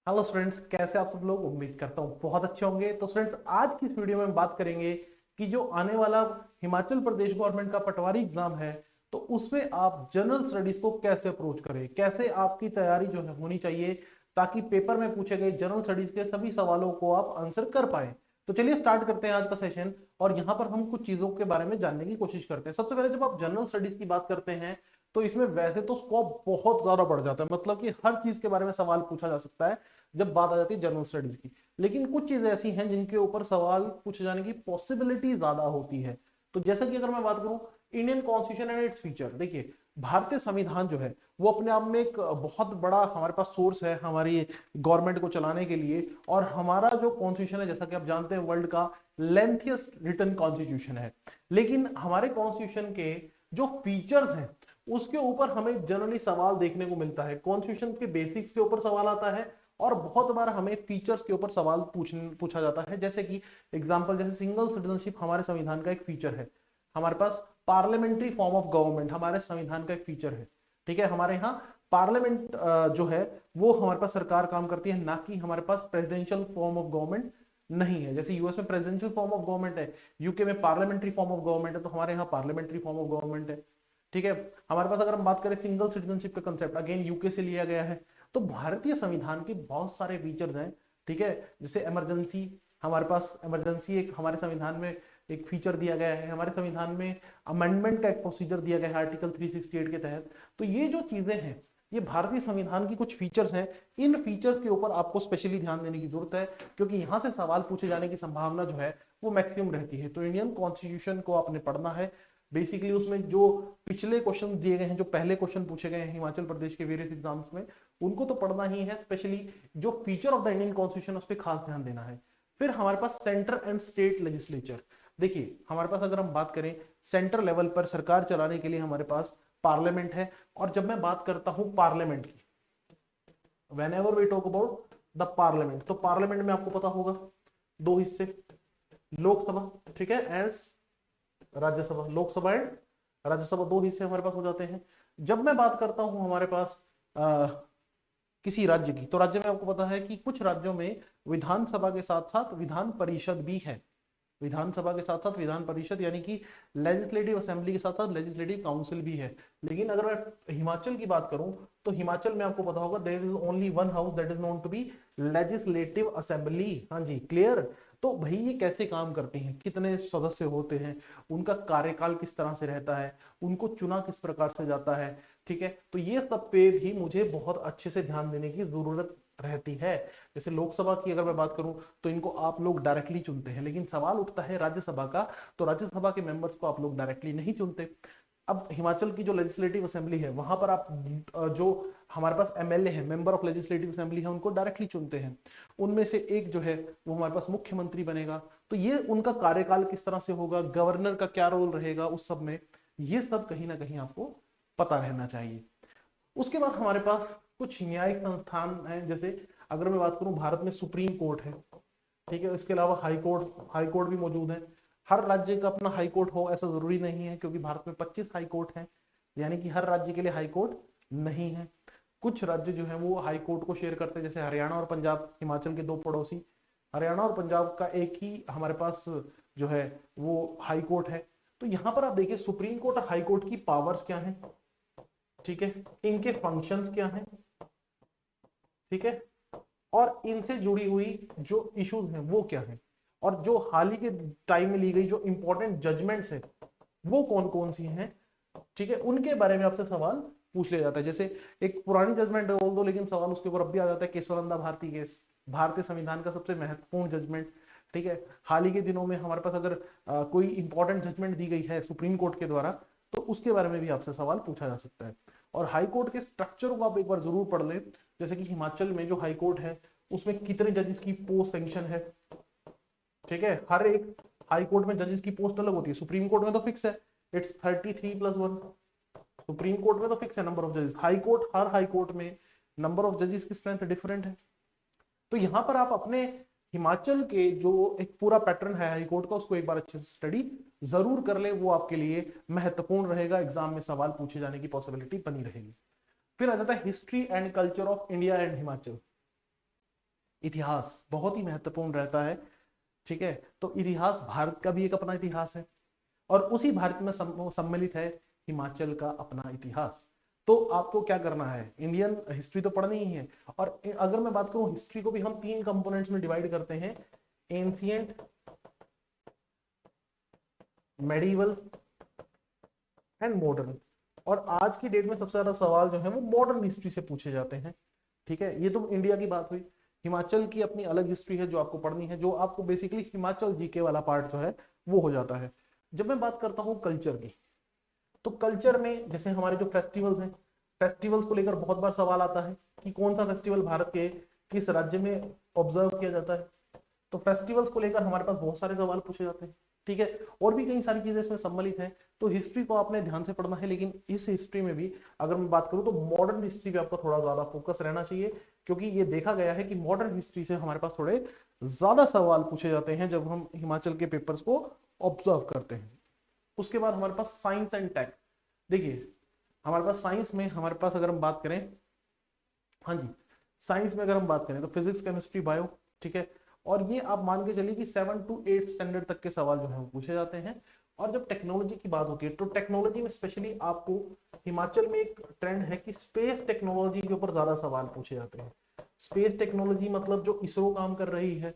Hello students, कैसे आप सब लोग। उम्मीद करता हूँ बहुत अच्छे होंगे। तो स्टूडेंट्स, आज की इस वीडियो में हम बात करेंगे कि जो आने वाला हिमाचल प्रदेश गवर्नमेंट का पटवारी एग्जाम है, तो उसमें आप जनरल स्टडीज को कैसे अप्रोच करें, कैसे आपकी तैयारी जो है होनी चाहिए, ताकि पेपर में पूछे गए जनरल स्टडीज के सभी सवालों को आप आंसर कर पाए। तो चलिए स्टार्ट करते हैं आज का सेशन। और यहाँ पर हम कुछ चीजों के बारे में जानने की कोशिश करते हैं। सबसे पहले जब आप जनरल स्टडीज की बात करते हैं, तो इसमें वैसे तो स्कोप बहुत ज्यादा बढ़ जाता है, मतलब कि हर चीज के बारे में सवाल पूछा जा सकता है जब बात आ जाती है जनरल स्टडीज की। लेकिन कुछ चीजें ऐसी हैं जिनके ऊपर सवाल पूछे जाने की पॉसिबिलिटी ज्यादा होती है। तो जैसा कि अगर मैं बात करूं, Indian constitution and its feature, देखिए भारतीय संविधान जो है वो अपने आप में एक बहुत बड़ा हमारे पास सोर्स है हमारी गवर्नमेंट को चलाने के लिए। और हमारा जो कॉन्स्टिट्यूशन है, जैसा कि आप जानते हैं, वर्ल्ड का लेंथियस्ट रिटन कॉन्स्टिट्यूशन है। लेकिन हमारे कॉन्स्टिट्यूशन के जो फीचर्स हैं उसके ऊपर हमें जनरली सवाल देखने को मिलता है। कॉन्स्टिट्यूशन के बेसिक्स के ऊपर सवाल आता है और बहुत बार हमें फीचर्स के ऊपर सवाल पूछा जाता है। जैसे कि एग्जांपल, जैसे सिंगल सिटीजनशिप हमारे संविधान का एक फीचर है। हमारे पास पार्लियामेंट्री फॉर्म ऑफ गवर्नमेंट हमारे संविधान का एक फीचर है। ठीक है, हमारे यहाँ पार्लियामेंट जो है वो हमारे पास सरकार काम करती है, ना कि हमारे पास प्रेसिडेंशियल फॉर्म ऑफ गवर्नमेंट नहीं है। जैसे यूएस में प्रेसिडेंशियल फॉर्म ऑफ गवर्नमेंट है, यूके में पार्लियामेंट्री फॉर्म ऑफ गवर्नमेंट है, तो हमारे यहाँ पार्लियामेंट्री फॉर्म ऑफ गवर्नमेंट है। ठीक है, हमारे पास अगर हम बात करें सिंगल सिटीजनशिप का कंसेप्ट, अगेन यूके से लिया गया है। तो भारतीय संविधान के बहुत सारे फीचर्स हैं। ठीक है, जैसे इमरजेंसी, हमारे पास इमरजेंसी एक हमारे संविधान में एक फीचर दिया गया है। हमारे संविधान में अमेंडमेंट का एक प्रोसीजर दिया गया है आर्टिकल 368 के तहत। तो ये जो चीजें हैं, ये भारतीय संविधान की कुछ फीचर्स हैं। इन फीचर्स के ऊपर आपको स्पेशली ध्यान देने की जरूरत है, क्योंकि यहां से सवाल पूछे जाने की संभावना जो है वो मैक्सिमम रहती है। तो इंडियन कॉन्स्टिट्यूशन को आपने पढ़ना है। बेसिकली उसमें जो पिछले क्वेश्चन दिए गए हैं, जो पहले क्वेश्चन पूछे गए हैं हिमाचल प्रदेश के वेरियस एग्जाम्स में, उनको तो पढ़ना ही है। स्पेशली जो feature of the Indian constitution उस पर खास ध्यान देना है। फिर हमारे पास सेंटर एंड स्टेट लेजिस्लेचर। देखिए हमारे पास अगर हम बात करें, सेंटर लेवल पर सरकार चलाने के लिए हमारे पास पार्लियामेंट है। और जब मैं बात करता हूं पार्लियामेंट की, when ever we talk about the parliament, तो पार्लियामेंट में आपको पता होगा दो हिस्से, लोकसभा, ठीक है, एज राज्यसभा। लोकसभा एंड राज्यसभा दो हिस्से हमारे पास हो जाते हैं। जब मैं बात करता हूं हमारे पास किसी राज्य की, तो राज्य में आपको पता है कि कुछ राज्यों में विधानसभा के साथ साथ विधान परिषद भी है। विधानसभा के साथ साथ विधान परिषद, यानी कि लेजिस्लेटिव असेंबली के साथ साथ लेजिस्लेटिव काउंसिल भी है। लेकिन अगर मैं हिमाचल की बात करूं, तो हिमाचल में आपको पता होगा there is only one house that is known to be legislative assembly. हाँ जी, क्लियर। तो भाई ये कैसे काम करती हैं, कितने सदस्य होते हैं, उनका कार्यकाल किस तरह से रहता है, उनको चुना किस प्रकार से जाता है। ठीक है, तो ये सब पे भी मुझे बहुत अच्छे से ध्यान देने की जरूरत रहती है। जैसे लोकसभा की अगर मैं बात करूं, तो इनको आप लोग डायरेक्टली चुनते हैं। लेकिन सवाल उठता है राज्यसभा का, तो राज्यसभा के मेंबर्स को आप लोग डायरेक्टली नहीं चुनते। अब हिमाचल की जो लेजिस्लेटिव असेंबली है, वहां पर आप जो हमारे पास एमएलए है, मेंबर ऑफ लेजिस्लेटिव असेंबली है, उनको डायरेक्टली चुनते हैं। उनमें से एक जो है वो हमारे पास मुख्यमंत्री बनेगा। तो ये उनका कार्यकाल किस तरह से होगा, गवर्नर का क्या रोल रहेगा उस सब में, ये सब कहीं ना कहीं आपको पता रहना चाहिए। उसके बाद हमारे पास कुछ न्यायिक संस्थान हैं। जैसे अगर मैं बात करूं, भारत में सुप्रीम कोर्ट है। ठीक है, इसके अलावा हाई कोर्ट भी मौजूद है। हर राज्य का अपना हाई कोर्ट हो ऐसा जरूरी नहीं है, क्योंकि भारत में 25 हाई कोर्ट हैं, यानी कि हर राज्य के लिए हाई कोर्ट नहीं है। कुछ राज्य जो है वो हाई कोर्ट को शेयर करते हैं, जैसे हरियाणा और पंजाब, हिमाचल के दो पड़ोसी। हरियाणा और पंजाब का एक ही हमारे पास जो है वो हाई कोर्ट है। तो यहाँ पर आप देखिए सुप्रीम कोर्ट और हाई कोर्ट की पावर्स क्या है, ठीक है, इनके फंक्शंस क्या हैं, ठीक है, और इनसे जुड़ी हुई जो इश्यूज हैं वो क्या है, और जो हाल ही के टाइम में ली गई जो इंपॉर्टेंट जजमेंट्स है वो कौन कौन सी हैं। ठीक है, उनके बारे में आपसे सवाल पूछ लिया जाता है। जैसे एक पुरानी जजमेंट है बोल दो, लेकिन सवाल उसके ऊपर अब भी आ जाता है, केशवानंदा भारती केस, भारतीय संविधान का सबसे महत्वपूर्ण जजमेंट। ठीक है, हाल ही के दिनों में हमारे पास अगर कोई इंपॉर्टेंट जजमेंट दी गई है सुप्रीम कोर्ट के द्वारा, तो उसके बारे में भी आपसे सवाल पूछा जा सकता है। और हाई कोर्ट के स्ट्रक्चर को आप एक बार जरूर पढ़ लें। जैसे कि हिमाचल में जो हाई कोर्ट है उसमें कितने जजेस की पोस्ट सैंक्शन है। ठीक है, हर एक हाई कोर्ट में जजेस की पोस्ट अलग होती है। सुप्रीम कोर्ट में तो फिक्स है, इट्स 33+1। सुप्रीम कोर्ट में तो फिक्स है नंबर ऑफ जजेस। हाई कोर्ट, हर हाई कोर्ट में नंबर ऑफ जजेस की स्ट्रेंथ डिफरेंट है। तो यहां पर आप अपने हिमाचल के जो एक पूरा पैटर्न है हाई कोर्ट का, उसको एक बार अच्छे से स्टडी जरूर कर ले, वो आपके लिए महत्वपूर्ण रहेगा। एग्जाम में सवाल पूछे जाने की पॉसिबिलिटी बनी रहेगी। फिर आ जाता है history and culture of India and Himachal. इतिहास बहुत ही महत्वपूर्ण रहता है। ठीक है, तो इतिहास भारत का भी एक अपना इतिहास है और उसी भारत में सम्मिलित है हिमाचल का अपना इतिहास। तो आपको क्या करना है, इंडियन हिस्ट्री तो पढ़नी ही है। और अगर मैं बात करूं हिस्ट्री को भी हम 3 कंपोनेंट्स में डिवाइड करते हैं, एंशिएंट, मेडिवल एंड मॉडर्न। और आज की डेट में सबसे ज्यादा सवाल जो है वो मॉडर्न हिस्ट्री से पूछे जाते हैं। ठीक है, ये तो इंडिया की बात हुई। हिमाचल की अपनी अलग हिस्ट्री है जो आपको पढ़नी है, जो आपको बेसिकली हिमाचल जीके वाला पार्ट जो है वो हो जाता है। जब मैं बात करता हूँ कल्चर की, तो कल्चर में जैसे हमारे जो फेस्टिवल्स हैं, फेस्टिवल्स को लेकर बहुत बार सवाल आता है कि कौन सा फेस्टिवल भारत के किस राज्य में ऑब्जर्व किया जाता है। तो फेस्टिवल्स को लेकर हमारे पास बहुत सारे सवाल पूछे जाते हैं। ठीक है, और भी कई सारी चीजें इसमें सम्मिलित हैं। तो हिस्ट्री को आपने ध्यान से पढ़ना है, लेकिन इस हिस्ट्री में भी अगर मैं बात करूं तो मॉडर्न हिस्ट्री पे आपका थोड़ा ज्यादा फोकस रहना चाहिए, क्योंकि ये देखा गया है कि मॉडर्न हिस्ट्री से हमारे पास थोड़े ज्यादा सवाल पूछे जाते हैं जब हम हिमाचल के पेपर्स को ऑब्जर्व करते हैं। उसके बाद हमारे पास साइंस एंड टेक। देखिए हमारे पास साइंस में हमारे पास अगर हम बात करें, हाँ जी, साइंस में अगर हम बात करें तो फिजिक्स, केमिस्ट्री, बायो। ठीक है, और ये आप मान के चलिए कि 7 to 8 स्टैंडर्ड तक के सवाल जो है वो पूछे जाते हैं। और जब टेक्नोलॉजी की बात होती है तो टेक्नोलॉजी में स्पेशली आपको हिमाचल में एक ट्रेंड है कि स्पेस टेक्नोलॉजी के ऊपर ज्यादा सवाल पूछे जाते हैं। स्पेस टेक्नोलॉजी मतलब जो इसरो काम कर रही है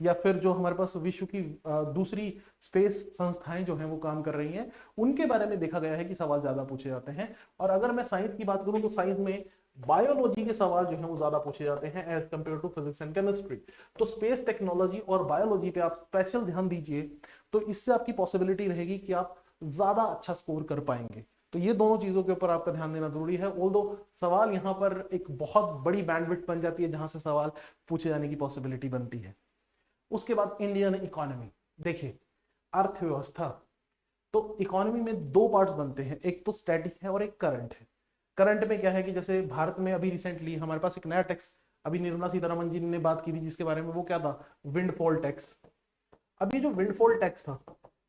या फिर जो हमारे पास विश्व की दूसरी स्पेस संस्थाएं जो हैं वो काम कर रही हैं, उनके बारे में देखा गया है कि सवाल ज्यादा पूछे जाते हैं। और अगर मैं साइंस की बात करूं तो साइंस में बायोलॉजी के सवाल जो है वो ज्यादा पूछे जाते हैं as compare to physics and chemistry. तो स्पेस टेक्नोलॉजी और बायोलॉजी पे आप स्पेशल ध्यान दीजिए, तो इससे आपकी पॉसिबिलिटी रहेगी कि आप ज्यादा अच्छा स्कोर कर पाएंगे। तो ये दोनों चीजों के ऊपर आपका ध्यान देना जरूरी है। ऑल्दो सवाल यहाँ पर एक बहुत बड़ी बैंडविड्थ बन जाती है जहां से सवाल पूछे जाने की पॉसिबिलिटी बनती है। उसके बाद इंडियन इकोनॉमी। देखिए अर्थव्यवस्था, तो इकोनॉमी में 2 पार्ट्स बनते हैं, एक तो स्टैटिक है और एक करंट है। करंट में क्या है कि जैसे भारत में अभी रिसेंटली हमारे पास एक नया टैक्स, अभी निर्मला सीतारमण जी ने बात की थी जिसके बारे में, वो क्या था, विंडफॉल टैक्स। अभी जो विंडफॉल टैक्स था,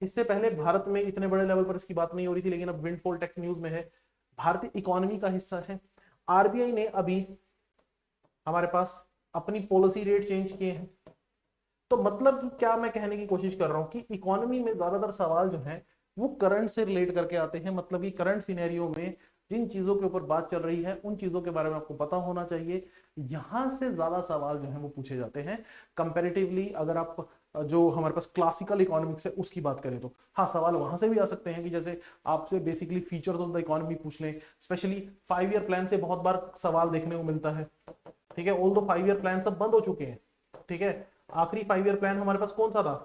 इससे पहले भारत में इतने बड़े लेवल पर इसकी बात नहीं हो रही थी, लेकिन अब विंडफॉल टैक्स न्यूज में है, भारतीय इकोनॉमी का हिस्सा है। आरबीआई ने अभी हमारे पास अपनी पॉलिसी रेट चेंज किए हैं। तो मतलब कि क्या मैं कहने की कोशिश कर रहा हूं कि इकोनॉमी में ज्यादातर सवाल जो है वो करंट से रिलेट करके आते हैं। मतलब कि करंट सिनेरियो में जिन चीजों के ऊपर बात चल रही है उन चीजों के बारे में आपको पता होना चाहिए। यहां से ज्यादा सवाल जो है वो पूछे जाते हैं कंपैरेटिवली। अगर आप जो हमारे पास क्लासिकल इकोनॉमिक्स है उसकी बात करें तो हाँ, सवाल वहां से भी आ सकते हैं कि जैसे आपसे basically features of the economy पूछ लें। स्पेशली 5 ईयर प्लान से बहुत बार सवाल देखने को मिलता है। ठीक है, ऑल दो 5 ईयर प्लान सब बंद हो चुके हैं। ठीक है, आखिरी 5 ईयर प्लान हमारे पास कौन सा था,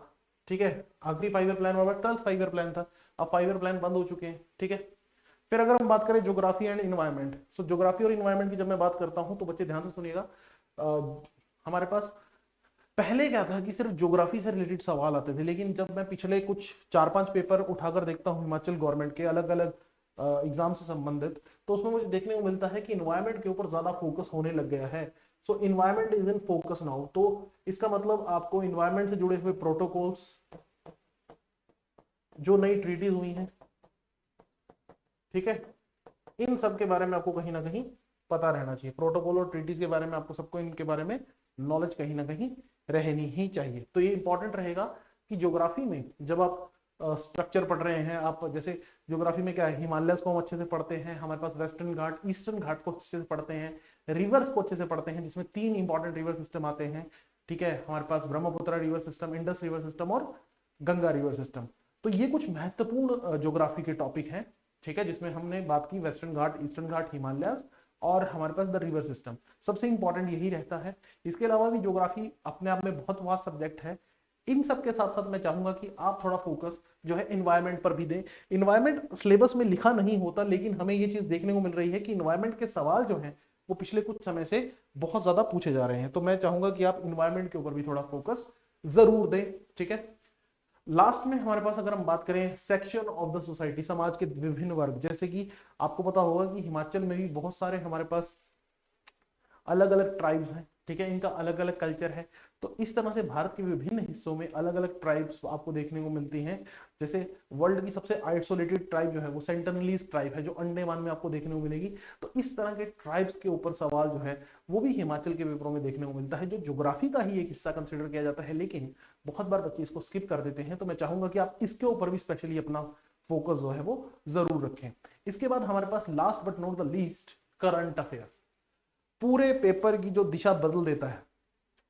ठीक है, आखिरी 5 ईयर प्लान हमारा 12th 5 ईयर प्लान था। अब 5 ईयर प्लान बंद हो चुके हैं। ठीक है, फिर अगर हम बात करें geography and environment, so geography और इन्वायरमेंट की जब मैं बात करता हूं तो बच्चे ध्यान से सुनिएगा। हमारे पास पहले क्या था कि सिर्फ ज्योग्राफी से रिलेटेड सवाल आते थे, लेकिन जब मैं पिछले कुछ 4-5 पेपर उठाकर देखता हूं हिमाचल गवर्नमेंट के अलग अलग एग्जाम से संबंधित, तो उसमें मुझे देखने को मिलता है कि इन्वायरमेंट के ऊपर ज्यादा फोकस होने लग गया है। So environment is in focus now. तो इसका मतलब आपको इन्वायरमेंट से जुड़े हुए प्रोटोकॉल्स, जो नई ट्रीटीज हुई हैं, ठीक है, इन सब के बारे में आपको कहीं ना कहीं पता रहना चाहिए। प्रोटोकॉल और ट्रीटीज के बारे में आपको सबको इनके बारे में नॉलेज कहीं ना कहीं रहनी ही चाहिए। तो ये इंपॉर्टेंट रहेगा कि ज्योग्राफी में जब आप स्ट्रक्चर पढ़ रहे हैं, आप जैसे ज्योग्राफी में क्या है, हिमालयस को हम अच्छे से पढ़ते हैं, हमारे पास वेस्टर्न घाट, ईस्टर्न घाट को अच्छे से पढ़ते हैं, रिवर्स को अच्छे से पढ़ते हैं जिसमें 3 इंपॉर्टेंट रिवर सिस्टम आते हैं। ठीक है, हमारे पास Brahmaputra river system, Indus river system और गंगा रिवर सिस्टम। तो ये कुछ महत्वपूर्ण ज्योग्राफी के टॉपिक हैं। ठीक है, जिसमें हमने बात की वेस्टर्न घाट, ईस्टर्न घाट, हिमालयस और हमारे पास द रिवर सिस्टम। सबसे इंपॉर्टेंट यही रहता है। इसके अलावा भी ज्योग्राफी अपने आप में बहुत वास्ट सब्जेक्ट है। इन सब के साथ साथ मैं चाहूंगा कि आप थोड़ा फोकस जो है इन्वायरमेंट पर भी दें। इन्वायरमेंट सिलेबस में लिखा नहीं होता, लेकिन हमें ये चीज देखने को मिल रही है कि इन्वायरमेंट के सवाल जो हैं वो पिछले कुछ समय से बहुत ज्यादा पूछे जा रहे हैं। तो मैं चाहूंगा कि आप इन्वायरमेंट के ऊपर भी थोड़ा फोकस जरूर दें। ठीक है, लास्ट में हमारे पास अगर हम बात करें सेक्शन ऑफ द सोसाइटी, समाज के विभिन्न वर्ग, जैसे कि आपको पता होगा कि हिमाचल में भी बहुत सारे हमारे पास अलग अलग ट्राइब्स हैं। ठीक है, इनका अलग अलग कल्चर है। तो इस तरह से भारत के विभिन्न हिस्सों में अलग अलग ट्राइब्स आपको देखने को मिलती हैं। जैसे वर्ल्ड की सबसे आइसोलेटेड ट्राइब जो है वो सेंटिनलीज ट्राइब है, जो अंडमान में आपको देखने को मिलेगी। तो इस तरह के ट्राइब्स के ऊपर सवाल जो है वो भी हिमाचल के पेपरों में देखने को मिलता है, जो ज्योग्राफी का ही एक हिस्सा कंसिडर किया जाता है, लेकिन बहुत बार बच्चे इसको स्किप कर देते हैं। तो मैं चाहूंगा कि आप इसके ऊपर भी स्पेशली अपना फोकस जो है वो जरूर रखें। इसके बाद हमारे पास last but not the least current affair. पूरे पेपर की जो दिशा बदल देता है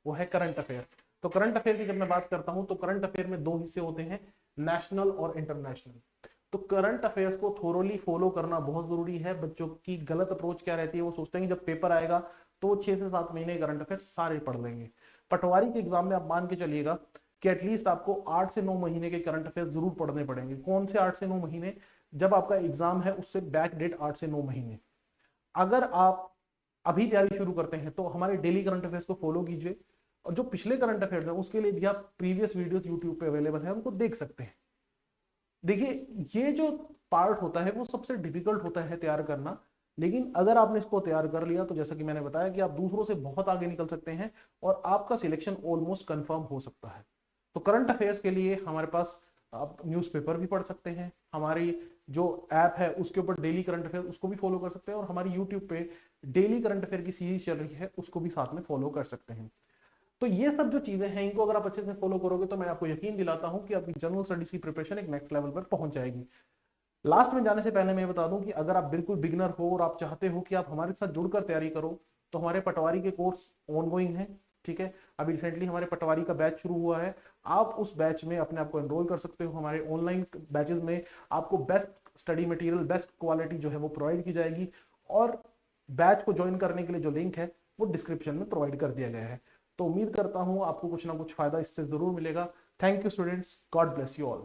वो है करंट अफेयर। तो करंट अफेयर की जब मैं बात करता हूं तो करंट अफेयर में दो हिस्से होते हैं, नेशनल और इंटरनेशनल। तो करंट अफेयर्स को थोरोली फॉलो करना बहुत जरूरी है। बच्चों की गलत अप्रोच क्या रहती है, वो सोचते हैं कि जब पेपर आएगा तो वो 6 से 7 महीने करंट अफेयर सारे पढ़ लेंगे। पटवारी के एग्जाम में आप मान के चलिएगा कि एटलीस्ट आपको 8 से 9 महीने के करंट अफेयर जरूर पढ़ने पड़ेंगे। कौन से 8 से 9 महीने? जब आपका एग्जाम है उससे बैक डेट 8 से 9 महीने। अगर आप अभी तैयारी शुरू करते हैं तो हमारे डेली करंट अफेयर्स को फॉलो कीजिए, और जो पिछले करंट अफेयर्स है उसके लिए भी आप प्रीवियस वीडियोस यूट्यूब पे अवेलेबल है, उनको देख सकते हैं। देखिए, ये जो पार्ट होता है वो सबसे डिफिकल्ट होता है तैयार करना, लेकिन अगर आपने इसको तैयार कर लिया तो जैसा कि मैंने बताया कि आप दूसरों से बहुत आगे निकल सकते हैं और आपका सिलेक्शन ऑलमोस्ट कंफर्म हो सकता है। तो करंट अफेयर्स के लिए हमारे पास आप न्यूज़पेपर भी पढ़ सकते हैं, हमारी जो ऐप है उसके ऊपर डेली करंट अफेयर उसको भी फॉलो कर सकते हैं, और हमारी यूट्यूब पे डेली करंट अफेयर की सीरीज चल रही है उसको भी साथ में फॉलो कर सकते हैं। तो ये सब जो चीजें हैं इनको अगर आप अच्छे से फॉलो करोगे तो मैं आपको यकीन दिलाता हूं कि आपकी जनरल स्टडीज की प्रिपरेशन एक नेक्स्ट लेवल पर पहुंच जाएगी। लास्ट में जाने से पहले मैं बता दूं कि अगर आप बिल्कुल बिगनर हो और आप चाहते हो कि आप हमारे साथ जुड़कर तैयारी करो, तो हमारे पटवारी के कोर्स ऑनगोइंग है। ठीक है, अभी रिसेंटली हमारे पटवारी का बैच शुरू हुआ है, आप उस बैच में अपने आप को एनरोल कर सकते हो। हमारे ऑनलाइन बैचेस में आपको best study material, best quality जो है वो प्रोवाइड की जाएगी, और बैच को ज्वाइन करने के लिए जो लिंक है वो डिस्क्रिप्शन में प्रोवाइड कर दिया गया है। तो उम्मीद करता हूं आपको कुछ ना कुछ फायदा इससे जरूर मिलेगा। Thank you students, God bless you all.